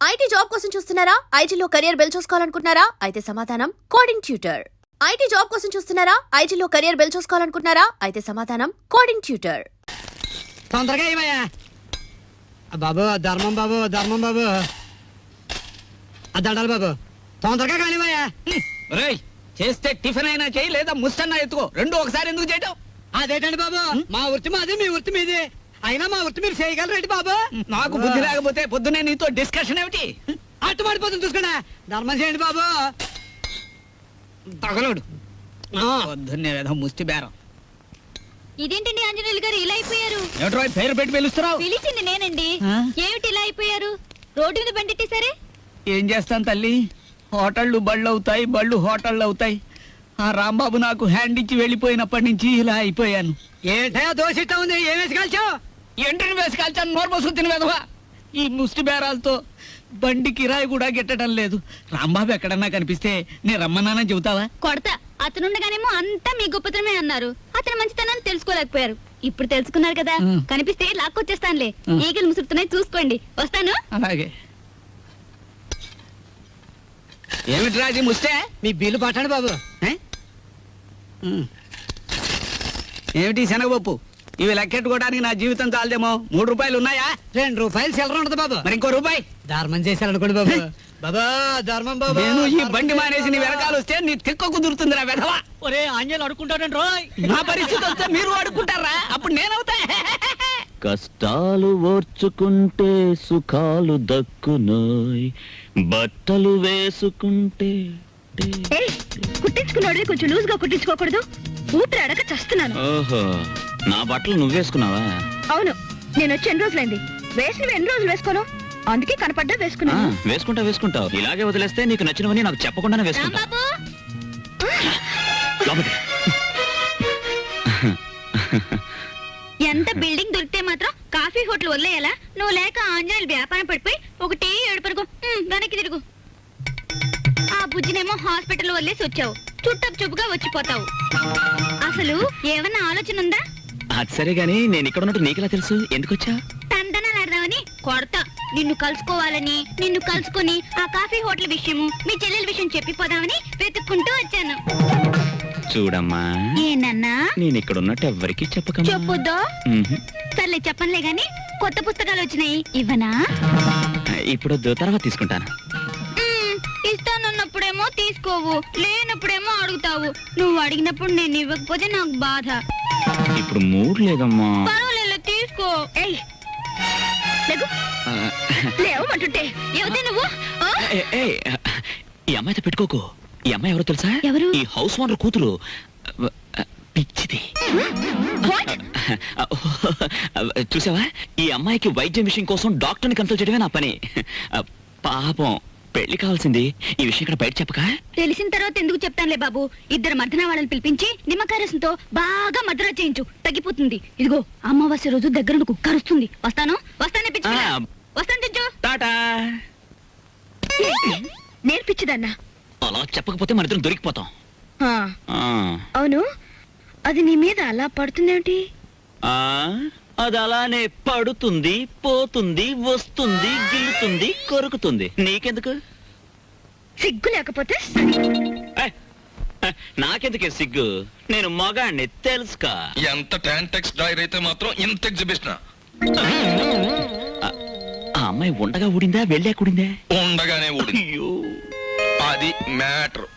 IT job కోసం చూస్తున్నారా? ఐటీలో కెరియర్ బిల్డ్ చూసుకోవాలనుకుంటున్నారా? అయితే సమాధానం కోడింగ్ ట్యూటర్. ఐటీ జాబ్ కోసం చూస్తున్నారా? ఐటీలో కెరియర్ బిల్డ్ చూసుకోవాలనుకుంటున్నారా? అయితే సమాధానం కోడింగ్ ట్యూటర్. తొందరగా ఏమయ్యా బాబు, ధర్మం బాబు, ధర్మం బాబు, అద్దండాలి బాబు, తొందరగా కానివయ్యా. చేస్తే టిఫిన్ అయినా చేయి, లేదా ముస్తన్నా ఎత్తుకో. రెండు ఒకసారి ఎందుకు చేయటం? అదేంటండి బాబు, మా వృత్తి మాది, మీ వృత్తి మీది. అయినా మా వృత్తి మీరు చేయగలరండి బాబు. నాకు బుద్ధి లేకపోతే పొద్దునే నీతో డిస్కషన్ ఏమిటి? అట్టు పడిపోతుంది చూసుకోండి. ధర్మం చేయండి బాబు. తగలడు పొద్దున్నే ఏదో ముష్టి బేరం. ఇదేంటండి ఆంజనేయులు గారు ఇలా అయిపోయారు? ఏమిట్రా పేరు పెట్టి పిలుస్తున్నావు? పిలిచింది నేనండి. ఏమిటి ఇలా అయిపోయారు? రోడ్డు మీద బండెట్టేసరే. ఏం చేస్తాను తల్లి, హోటళ్ళు బళ్ళు అవుతాయి, బళ్ళు హోటళ్ళు అవుతాయి. ఆ రాంబాబు నాకు హ్యాండ్ ఇచ్చి వెళ్ళిపోయినప్పటి నుంచి ఇలా అయిపోయాను. ఏంటయ్యా దోష ఇట్టా ఉంది, ఏం వేసి కాల్చావు? ఎంటని వేసి కాల్చాను, నోరు పోసుకుని తిని వెదవా. ఈ ముష్టి బేరాలతో బండి కిరాయి కూడా గిట్టడం లేదు. రాంబాబు ఎక్కడన్నా కనిపిస్తే నేను రమ్మన్నానని చెబుతావా? కొడతా. అతనుండగానేమో అంతా మీ గొప్పతనమే అన్నారు. అతను మంచితనాన్ని తెలుసుకోలేకపోయారు. ఇప్పుడు తెలుసుకున్నారు కదా, కనిపిస్తే లాక్కొచ్చేస్తానులే. ఈగలు ముసురుతున్నాయి, చూసుకోండి. వస్తాను. అలాగే. ఏమిటి రాజీ ముస్తే? మీ బిల్లు పట్టండి బాబు. ఏమిటి శనగపప్పు? ఇవి లెక్కెట్టుకోవడానికి నా జీవితం చాలదేమో. 3 రూపాయలు ఉన్నాయా? 2 రూపాయలు చిల్లర ఉండదు బాబు. మరి ఇంకో రూపాయి ధర్మం చేశారనుకోండి బాబు. బాబా ధర్మం బాబు. నేను ఈ బండి మానేసి నీ వెనకాల వస్తే నీ తిక్క కుదురుతుంది రా వెధవా. ఒరే ఆంజనేయులు అడుకుంటాడండి రోయ్. నా పరిస్థితి వస్తే మీరు అడుకుంటారా? అప్పుడు నేనవుతా. కష్టాలు ఓర్చుకుంటే సుఖాలు దక్కునోయ్, బట్టలు వేసుకుంటే. కుట్టించుకున్నాడు కొంచెం లూజ్ గా కుట్టించుకోకూడదు. ఊపిరి అడగ చస్తున్నాను. ఓహో, నా బట్టలు నువ్వేసుకున్నావా? అవును, నేను వచ్చి ఎన్ని రోజులైంది. వేసినవి ఎన్ని రోజులు వేసుకోను, అందుకే కనపడ్డా వేసుకున్నాను. వేసుకుంటావు. ఇలాగే వదిలేస్తే నీకు నచ్చినవని నాకు చెప్పకుండానే వేసుకుంటా. ఎంత బిల్డింగ్ దొరికితే మాత్రం కాఫీ హోటల్ వదిలేయాలా? నువ్వు లేక ఆంజనేయులు వ్యాపారం పడిపోయి ఒకటి ఏడుపరుగు వెనక్కి తిరుగు. ఆ బుజ్జినేమో హాస్పిటల్ వదిలేసి వచ్చావు. చుట్టపు చూపుగా వచ్చిపోతావు. అసలు ఏమన్నా ఆలోచన ఉందా? అది సరే గాని నేను ఇక్కడ ఉన్నట్టు నీకెలా తెలుసు? ఎందుకు వచ్చా? తందనాలాడదామని కొడతా. నిన్ను కలుసుకోవాలని, నిన్ను కలుసుకుని ఆ కాఫీ హోటల్ విషయము, మీ చెల్లెల విషయం చెప్పిపోదామని వెతుక్కుంటూ వచ్చాను. చూడమ్మా, ఏనన్నా నేను ఇక్కడ ఉన్నట్టు ఎవ్వరికి చెప్పకమ్మా. చెప్పొద్దా? సర్లే చెప్పనులే గాని, కొత్త పుస్తకాలు వచ్చినాయి, ఇవ్వనా? ఇప్పుడు తర్వాత తీసుకుంటాను. ఇస్తానన్నప్పుడేమో తీసుకోవు, లేనప్పుడేమో అడుగుతావు. నువ్వు అడిగినప్పుడు నేను ఇవ్వకపోతే నాకు బాధ. ఇప్పుడు మూడ్ లేదమ్మా. పర్వాలేదు, తీసుకో. లేవమంటుంటే ఏమిటి నువ్వు? ఈ అమ్మాయితో పెట్టుకోకు. ఈ అమ్మాయి ఎవరో తెలుసా? ఎవరు? ఈ హౌస్ ఓనర్ కూతురు. పిచ్చిది. చూసావా, ఈ అమ్మాయికి వైద్యం విషయం కోసం డాక్టర్ని కన్సల్ట్ చేయడమే నా పని. పాపం పెళ్లి కావాల్సింది. ఈ విషయం ఇక్కడ బయట చెప్పక. తెలిసిన తర్వాత ఎందుకు చెప్తానులే బాబు. 2 మర్దన వాళ్ళని పిలిపించి నిమ్మకాయ రసంతో బాగా మద్రా చేయించు, తగ్గిపోతుంది. ఇదిగో అమావాస్య రోజు దగ్గర కుక్క అరుస్తుంది. వస్తాను వస్తాను తెచ్చు. టాటా. నేర్పించదన్నా. అలా చెప్పకపోతే మన ఇద్దరం దొరికిపోతాం. అవును, అది నీ మీద అలా పడుతుందేమిటి? అది అలానే పడుతుంది, పోతుంది, వస్తుంది, గిల్లుతుంది, కొరుకుతుంది. నీకెందుకు? సిగ్గు లేకపోతే నాకెందుకే సిగ్గు? నేను మగాణ్ణి తెలుసుకా. ఎంత టాంటెక్స్ డ్రైవర్ అయితే మాత్రం ఇంత ఎగ్జిబిషన్. ఆ అమ్మాయి ఉండగా ఊడిందా, వెళ్ళాక ఊడిందా? ఉండగానే ఊడి. అది మ్యాటర్.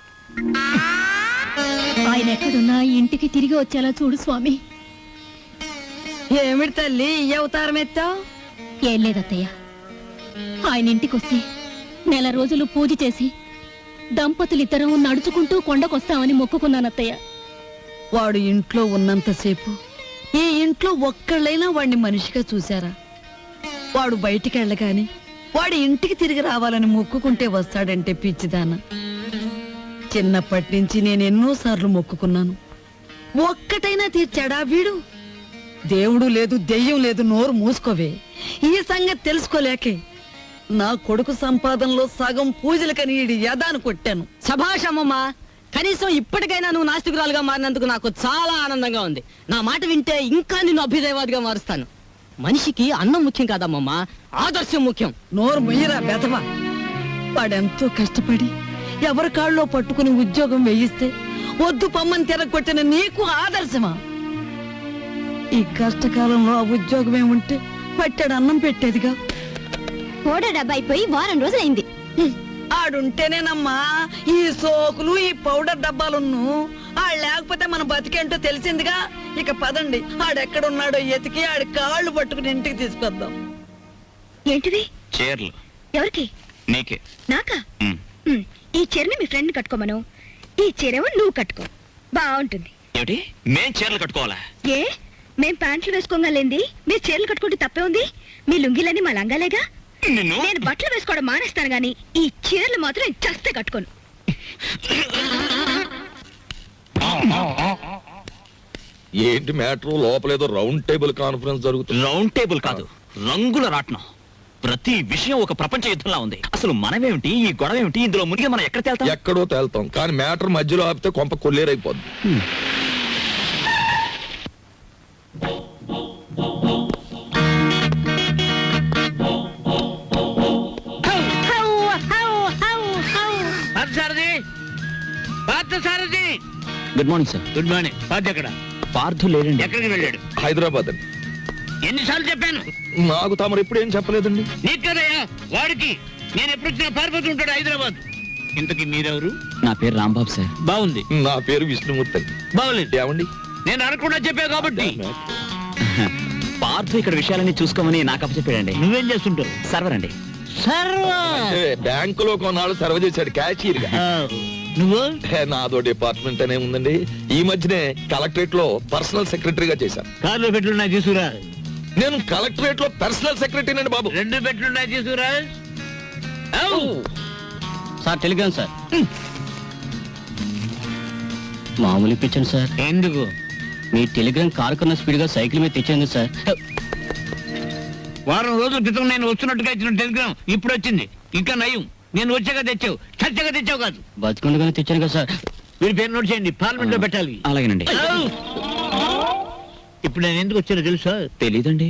ఆయన ఎక్కడున్నా ఇంటికి తిరిగి వచ్చేలా చూడు స్వామి. ఏమిటి తల్లి ఈ అవతారం ఎత్తావు? ఏం లేదత్తయ్య, ఆయన ఇంటికొస్తే 1 నెల రోజులు పూజ చేసి దంపతులిద్దరం నడుచుకుంటూ కొండకొస్తామని మొక్కుకున్నానత్తయ్య. వాడు ఇంట్లో ఉన్నంతసేపు ఈ ఇంట్లో ఒక్కళ్ళైనా వాడిని మనిషిగా చూశారా? వాడు బయటికి వెళ్ళగాని వాడి ఇంటికి తిరిగి రావాలని మొక్కుకుంటే వస్తాడంటే పిచ్చిదాన. చిన్నప్పటి నుంచి నేను ఎన్నోసార్లు మొక్కుకున్నాను, ఒక్కటైనా తీర్చాడా వీడు? దేవుడు లేదు, దెయ్యం లేదు, నోరు మూసుకోవే. ఈ సంగతి తెలుసుకోలేకే నా కొడుకు సంపాదనలో సగం పూజలకని ఈడి యదాను కొట్టాను. శభాషమ్మమ్మా, కనీసం ఇప్పటికైనా నువ్వు నాస్తికురాలుగా మారినందుకు నాకు చాలా ఆనందంగా ఉంది. నా మాట వింటే ఇంకా నిన్ను అభ్యుదయవాదిగా మారుస్తాను. మనిషికి అన్నం ముఖ్యం కాదమ్మమ్మా, ఆదర్శం ముఖ్యం. నోరు మొయ్యరా బెదవా. వాడెంతో కష్టపడి ఎవరి కాళ్ళలో పట్టుకుని ఉద్యోగం వేయిస్తే వద్దు పమ్మని తిరగొట్టిన నీకు ఆదర్శమా? ఈ కష్టకాలంలో ఆ ఉద్యోగమే ఉంటే పట్టాడు అన్నం పెట్టేదిగా. ఓడ డబ్బా అయిపోయి వారం రోజులైంది. ఆడుంటేనేనమ్మా ఈ సోకులు ఈ పౌడర్ డబ్బాలున్ను. ఆడు లేకపోతే మన బతికేంటో తెలిసిందిగా. ఇక పదండి, ఆడెక్కడున్నాడో ఎతికి ఆడి కాళ్ళు పట్టుకుని ఇంటికి తీసుకొద్దాం. ఏంటిది? చీరలు ఎవరికి? నీకే. నాకా? ఉమ్. ఈ చీరని మీ ఫ్రెండ్ కట్టుకోమను, ఈ చీరేమో నువ్వు కట్టుకో, బాగుంటుంది. ఏమిటి మేం చీరలు కట్టుకోవాలా? ఏ, మేం ప్యాంట్లు వేసుకోగలేంది మీరు చీరలు కట్టుకుంటే తప్పే ఉంది? మీ లుంగీలని మా లంగాలేగా. నిన్ను నేను బట్టలు వేసుకోవడం మానేస్తాను గాని ఈ చీరలు మాత్రం నేను చస్తే కట్టుకోను. ఏంటి మ్యాటర్? లోపలేదో రౌండ్ టేబుల్ కాన్ఫరెన్స్ జరుగుతుంది. రౌండ్ టేబుల్ కాదు, రంగుల రాట్నం. ప్రతి విషయం ఒక ప్రపంచ యుద్ధంలా ఉంది. అసలు మనమేమిటి, ఈ గొడవ ఏమిటి, ఇందులో మునిగి మనం ఎక్కడ తేల్తాం? ఎక్కడో తేల్తాం, కానీ మ్యాటర్ మధ్యలో ఆపితే కొంప కొల్లేరైపోద్ది. Parthasarathi, Parthasarathi. Good morning sir. Good morning. Partha ఎక్కడ? పార్థు లేడండి. ఎక్కడికి వెళ్ళాడు? హైదరాబాద్ అండి. ఎన్నిసార్లు చెప్పాను? నాకు తమరు ఎప్పుడు ఏం చెప్పలేదండి. నీకు కదయ్యా వాడికి. నేను ఎప్పుడు వచ్చినా పారిపోతూ ఉంటాడు హైదరాబాద్. ఇంతకీ మీరెవరు? నా పేరు రాంబాబు సార్. బాగుంది. నా పేరు విష్ణుమూర్తి అండి. బాగులేదు. ఏమండి? నేను అనకుండా చెప్పావు కాబట్టి. పార్థు ఇక్కడ విషయాలన్నీ చూసుకోమని నాకు అప్పచెప్పాడండి. నువ్వేం చేస్తుంటావు? సర్వర్ అండి. అంటే బ్యాంకులో కొన్నాళ్ళు సర్వ్ చేశాడు క్యాషియర్ గా. నువ్వు? నాదో డిపార్ట్మెంట్ అనే ఉందండి. ఈ మధ్యనే కలెక్టరేట్ లో పర్సనల్ సెక్రటరీగా చేశాను. కార్లో పెట్లున్నాయి తీసుకురా. నేను కలెక్టరేట్ లో పర్సనల్ సెక్రటరీ అండి బాబు. 2 పెట్లున్నాయి తీసుకురా. Sir Telegram sir. మామూలు ఇప్పించండి సార్. ఎందుకు? మీ టెలిగ్రామ్ కారు కన్నా స్పీడ్ గా సైకిల్ మీద తెచ్చింది సార్. వారం రోజుల క్రితం నేను వస్తున్నట్టుగా ఇచ్చిన టెలిగ్రామ్ ఇప్పుడు వచ్చింది. ఇంకా నయం, నేను వచ్చాక తెచ్చావు, చచ్చాక తెచ్చావు కాదు. బతుకుండగానే తెచ్చాను కదా సార్. మీరు పేరు నోట్ చేయండి, పార్లమెంట్ లో పెట్టాలి. అలాగేనండి. ఇప్పుడు నేను ఎందుకు వచ్చానో తెలుసా? తెలీదండి.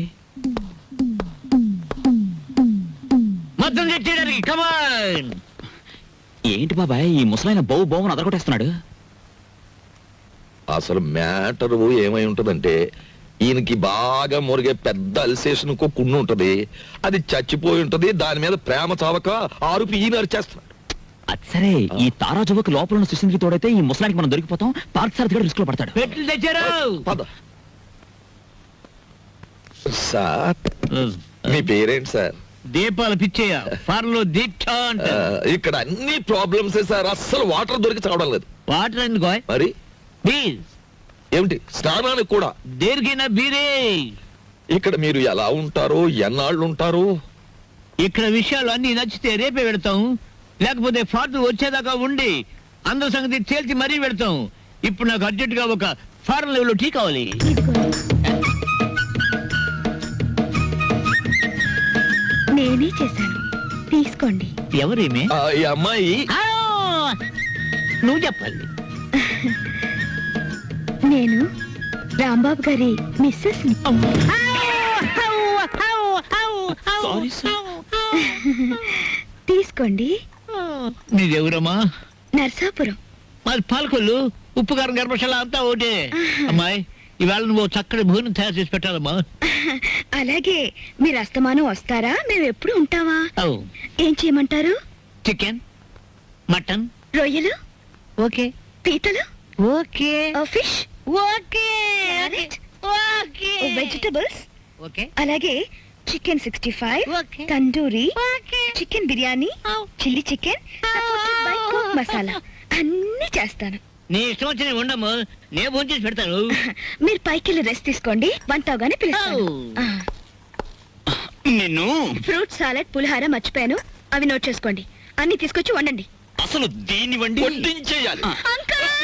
మొత్తం తెచ్చేయడానికి. కమాన్. ఏంటి బాబాయ్ ఈ ముసలైన బౌ బౌని అదరగొట్టేస్తున్నాడు? అసలు మ్యాటర్ ఏమై ఉంటదంటే, ఈయనకి బాగా మురిగే పెద్ద అల్సేషన్ కున్ను ఉంటది. అది చచ్చిపోయి ఉంటది. దాని మీద ప్రేమ చావక ఆరుపి ఈయన అరిచేస్తున్నాడు. అది సరే, ఈ తారాజువకు లోపల ఉన్న సుశీల్కి తోడైతే ఈ ముసలానికి మనం దొరికిపోతాం. పార్థసారథి కూడా రిస్క్ లో పడతాడు. పెట్లు తెచ్చారు. పద. సార్, మీ పేరేంటి సార్? దీపాలు పిచ్చేయ. ఫార్మ్ లో దీక్ష అంటారు. ఇక్కడ అన్ని ప్రాబ్లమ్స్ సార్. అస్సలు వాటర్ దొరికి చావడం లేదు. వాటర్ ఎందుకో? మరి ప్లీజ్. ఏమిటి స్నానానికి కూడా? దేనికైనా బీరే. ఇక్కడ మీరు ఎలా ఉంటారు, ఎన్నాళ్ళు ఉంటారు? ఇక్కడ విషయాలు అన్ని నచ్చితే రేపే పెడతాం, లేకపోతే ఫాదర్ వచ్చేదాకా ఉండి అందరి సంగతి తేల్చి మరీ పెడతాం. ఇప్పుడు నాకు అర్జెంట్ గా ఒక ఫారెన్ లెవెల్ టీ కావాలి. నేనే చేశాను, తీసుకోండి. ఎవరేమే? ఈ అమ్మాయి నువ్వు చెప్పాలి. నేను రాంబాబు గారి మిస్సెస్ ని. Sorry sir. తీసుకోండి. నీదెవరమ్మా? నర్సాపురం. మాది పాలకొల్లు. ఉప్పు కారం గర్భశాల అంతా ఒకటే. అమ్మాయి, ఇవాళ నువ్వు చక్కటి భోజనం తయారు చేసి పెట్టాలమ్మా. అలాగే. మీరు అస్తమానం వస్తారా? మేము ఎప్పుడు ఉంటావా? ఏం చేయమంటారు? చికెన్, మటన్, రొయ్యలు, ఓకే పీతలు, okay fish, okay okay vegetables, okay అలాగే chicken 65, Okay. Tandoori, Okay. Chicken biryani, chilli chicken, supported by cook masala అన్ని చేస్తాను. నీ ఇష్టం వచ్చి ఉండము, నేను ఫోన్ చేసి పెడతాను. మీరు పైకి వెళ్ళి రెస్ట్ తీసుకోండి, వంట అవగానే పిలుస్తాను. నిన్ను ఫ్రూట్ సాలెడ్, పులిహార మర్చిపోయాను, అవి నోట్ చేసుకోండి. అన్ని తీసుకొచ్చి వండండి. అసలు దీన్ని వండి వడ్డించేయాలి.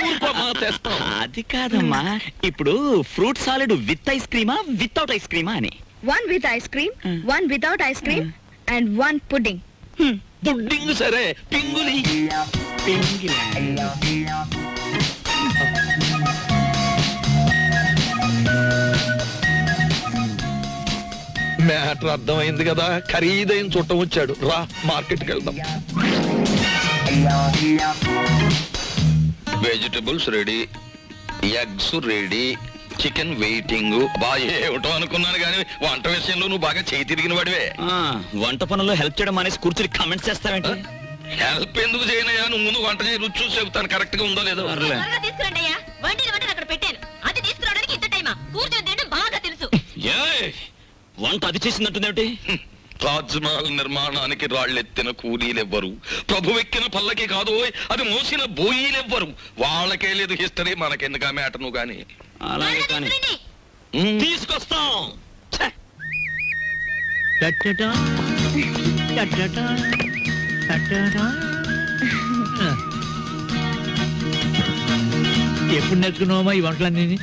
ఊరుకోమా, తెస్తాం. అది కాదమ్మా. ఇప్పుడు ఫ్రూట్ సాలెడ్ విత్ ఐస్ క్రీమా వితౌట్ ఐస్ క్రీమా అని? 1 with ice cream, 1 without ice cream, and 1 pudding. Pudding సరే, పింగులి. మ్యాటర్ అర్థమైంది కదా, ఖరీదైన చుట్టం వచ్చాడు. రా మార్కెట్కి వెళ్దాం. Vegetables ready, eggs ready, chicken waiting. బాగా ఏమిటో అనుకున్నాను కానీ వంట విషయంలో నువ్వు బాగా చేయి తిరిగిన వాడివే. వంట పనుల్లో హెల్ప్ చేయడం అనేసి కూర్చుని కామెంట్స్ చేస్తావేంటి? హెల్ప్ ఎందుకు చేయనయ్యా, నువ్వు ముందు వంట చేయి, రుచి చూసి చెబుతాను కరెక్ట్ గా ఉందో లేదో. తీసుకురండి అయ్యా, వండిన వంటలు అక్కడ పెట్టాను. అది తీసుకురావడానికి ఇంత టైమా? కూర్చొని తినడం బాగా తెలుసు. ఏయ్, వంట అది చేసిందంటుందేమిటి? తాజ్మహల్ నిర్మాణానికి రాళ్ళెత్తిన కూలీలెవ్వరు, ప్రభువెక్కిన పల్లకి కాదు, అది మోసిన బోయీలెవ్వరు. వాళ్ళకే లేదు హిస్టరీ, మనకెందుకు ఆ మ్యాటర్ నువ్వు కానీ. అలాగే కానీ తీసుకొస్తాం. ఛే! టట్టటా, టట్టటా, టట్టటా. ఎప్పుడు నేర్చుకున్నావమ్మా ఈ వంటలన్నీ?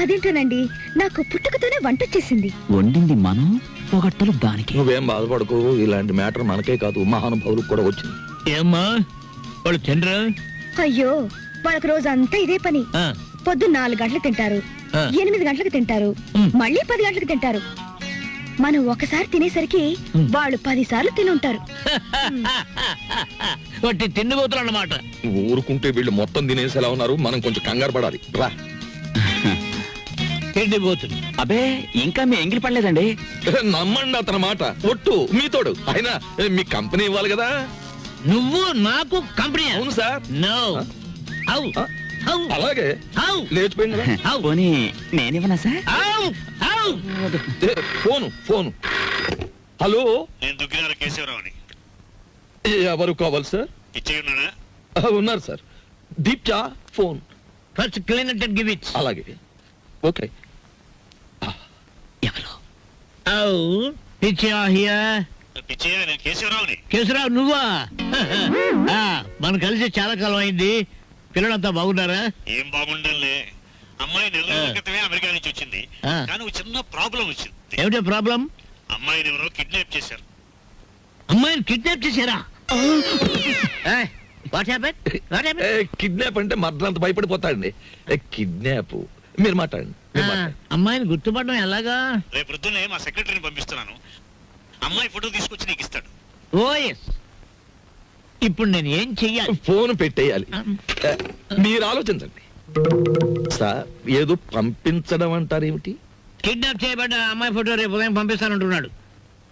అదేంటోనండి, నాకు పుట్టుకతోనే వంట వచ్చేసింది. వండింది మనం, పొగట్టలు దానికి. నువ్వేం బాధపడకు, ఇలాంటి మ్యాటర్ మనకే కాదు మహానుభావులకు కూడా వచ్చింది. ఏమ్మా వాళ్ళు తినరా? అయ్యో, వాళ్ళకి రోజంతా ఇదే పని. పొద్దున్న 4 గంటలకు తింటారు, 8 గంటలకు తింటారు, మళ్ళీ 10 గంటలకు తింటారు. మనం ఒకసారి తినేసరికి వాళ్ళు 10 సార్లు తినుంటారు. వాటి తిండిపోతులు అన్నమాట. ఊరుకుంటే వీళ్ళు మొత్తం తినేసేలా ఉన్నారు, మనం కొంచెం కంగారు పడాలి. రా. తిండిపోతులు. అబే, ఇంకా మీ ఎంగిలి పడలేదండి. నమ్మండి అతని మాట, ఒట్టు మీతోడు. అయినా మీ కంపెనీ ఇవ్వాలి కదా. నువ్వు నాకు కంపెనీ? అవును సార్. నో. హౌ? హౌ? అలాగే హౌ? లేచిపోయింది కదా. హౌ? పోనీ నేనివ్వనా sir? How? How? Phone. Hello, నేను దుగ్గినార కేశవరావుని. ఎవరు కావాలి సార్? ఇచ్చే ఉన్నాడా? ఉన్నారు సార్. దీప్చా phone. First clean it and give it. అలాగే, ఓకే. ఎవరు? హౌ? పిచ్చా హియర్. పిచ్చయ్య, నేను కేశవరావుని. కేశరావు నువ్వా? మనం కలిసి చాలా కాలం అయింది. పిల్లలంతా బాగున్నారా? ఏం బాగుండాలే. అమ్మాయి 4 రోజుల క్రితమే అమెరికా నుంచి వచ్చింది. కానీ ఒక చిన్న ప్రాబ్లం వచ్చింది. ఏమిటో ప్రాబ్లం? అమ్మాయిని ఎవరో కిడ్నాప్ చేశారు. అమ్మాయిని కిడ్నాప్ చేశారా? What happen? What happen? Kidnap అంటే మర్దలంత భయపడిపోతాడండి. కిడ్నాప్ మీరు మాట్లాడండి. అమ్మాయిని గుర్తుపడడం ఎలాగా? రేపు పొద్దున్నే మా సెక్రటరీని పంపిస్తున్నాను. అమ్మాయి ఫోటో తీసుకొచ్చి నీకు ఇస్తాడు. ఓ ఎస్. ఇప్పుడు నేను ఏం చెయ్యాలి? ఫోన్ పెట్టేయాలి. మీరు ఆలోచించండి సార్. ఏదో పంపించడం అంటారేమిటి? కిడ్నాప్ చేయబడ్డ అమ్మాయి ఫోటో రేపు ఉదయం పంపిస్తానంటున్నాడు.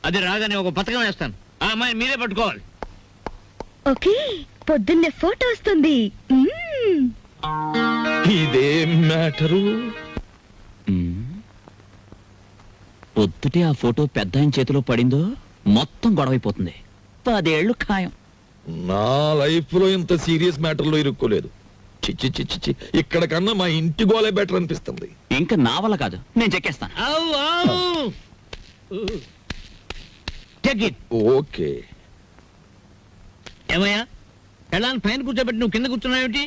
అది రాగానే ఒక పథకం వేస్తాను. ఆ అమ్మాయి మీరే పట్టుకోవాలి. ఓకే, పొద్దున్నే ఫోటో వస్తుంది. ఇదేం మ్యాటరు? పొద్దుటే ఆ ఫోటో పెద్ద ఆయన చేతిలో పడిందో మొత్తం గొడవైపోతుంది. 10 ఏళ్ళు ఖాయం. నా లైఫ్ లో ఇంత సీరియస్ మ్యాటర్ లో ఇరుక్కోలేదు. చిచ్చి చిచ్చి చి, ఇక్కడ కన్నా మా ఇంటి గోలే బెటర్ అనిపిస్తుంది. ఇంకా నా వల్ల కాదు, నేను చెక్కేస్తాను. ఓకే. ఏమయ్యా, ఎలా పైన కూర్చోబెట్టి నువ్వు కింద కూర్చున్నావేమిటి?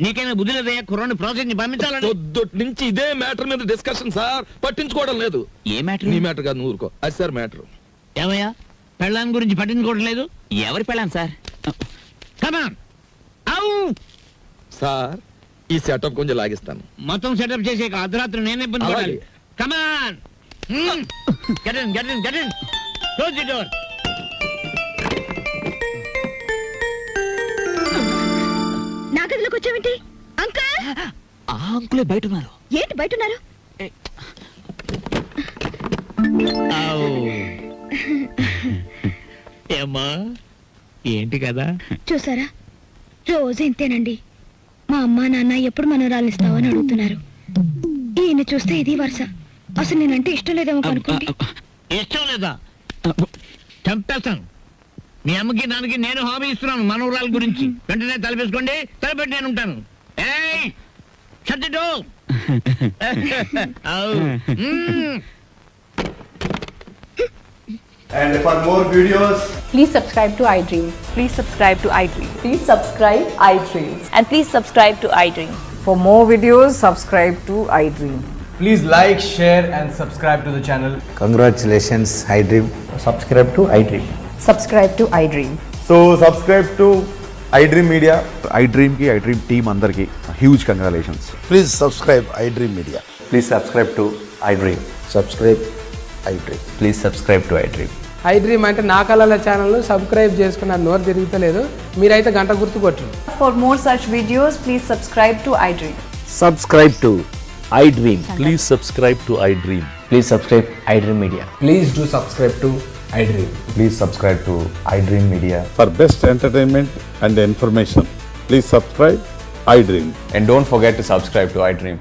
నీకైనా బుద్ధి లేదయ్యా, కుర్రాన్ని ప్రాసెస్ ని పంపించాలని. పొద్దుటి నుంచి ఇదే మ్యాటర్ మీద డిస్కషన్ సార్, పట్టించుకోవడం లేదు. ఏ మ్యాటర్? నీ మ్యాటర్ కాదు, నువ్వు ఊరుకో. అది సార్ మ్యాటర్. ఏమయ్యా, పెళ్ళాన్ని గురించి పట్టించుకోవట్లేదు? ఎవరి పెళ్ళాను సార్? కమాన్. సార్, ఈ సెటప్ కొంచెం లాగిస్తాను. మొత్తం సెటప్ చేసే అర్ధరాత్రి నేనే ఇబ్బంది పడాలి. అలాగే. కమాన్. Get in. Close the door. నా గదిలోకి వచ్చావేంటి అంకల్? ఆ అంకులే బయట ఉన్నారు. ఏంటి బయట ఉన్నారు? ఏమ్మా, ఏంటి కదా? చూసారా, రోజు ఇంతేనండి. మా అమ్మా నాన్న ఎప్పుడు మనోరాలు ఇస్తావని అడుగుతున్నారు. ఈయన చూస్తే ఇది వరుస. అసలు నేనంటే ఇష్టం లేదేమో అనుకోండి. ఇష్టం లేదా? చంపేస్తాను. మీ అమ్మకి నాన్నకి నేను హామీ ఇస్తున్నాను మనోరాల గురించి. వెంటనే తలపేసుకోండి, తలపెట్టి నేను ఉంటాను. ఏయ్, shut the door. And for more videos, Please subscribe to iDream. Please subscribe to iDream. Please subscribe iDream. And please subscribe to iDream. For more videos, subscribe to iDream. please like, share and subscribe to the channel. Congratulations, iDream. Subscribe to iDream. Subscribe to iDream. So subscribe to iDream Media. iDream ki iDream team andarki huge congratulations. Please subscribe iDream Media. Please subscribe to iDream. Subscribe iDream. Please subscribe to iDream. I dream అంటే నా కళల channel subscribe చేసుకున్న నోరు తిరుగుతలేదు. మీరైతే గంట గుర్తు కొట్టరు. For more such videos, please subscribe to iDream. Subscribe to iDream. Please subscribe to iDream. Please subscribe iDream Media. Please do subscribe to I dream. Please subscribe to iDream Media. For best entertainment and information, please subscribe iDream. And don't forget to subscribe to iDream.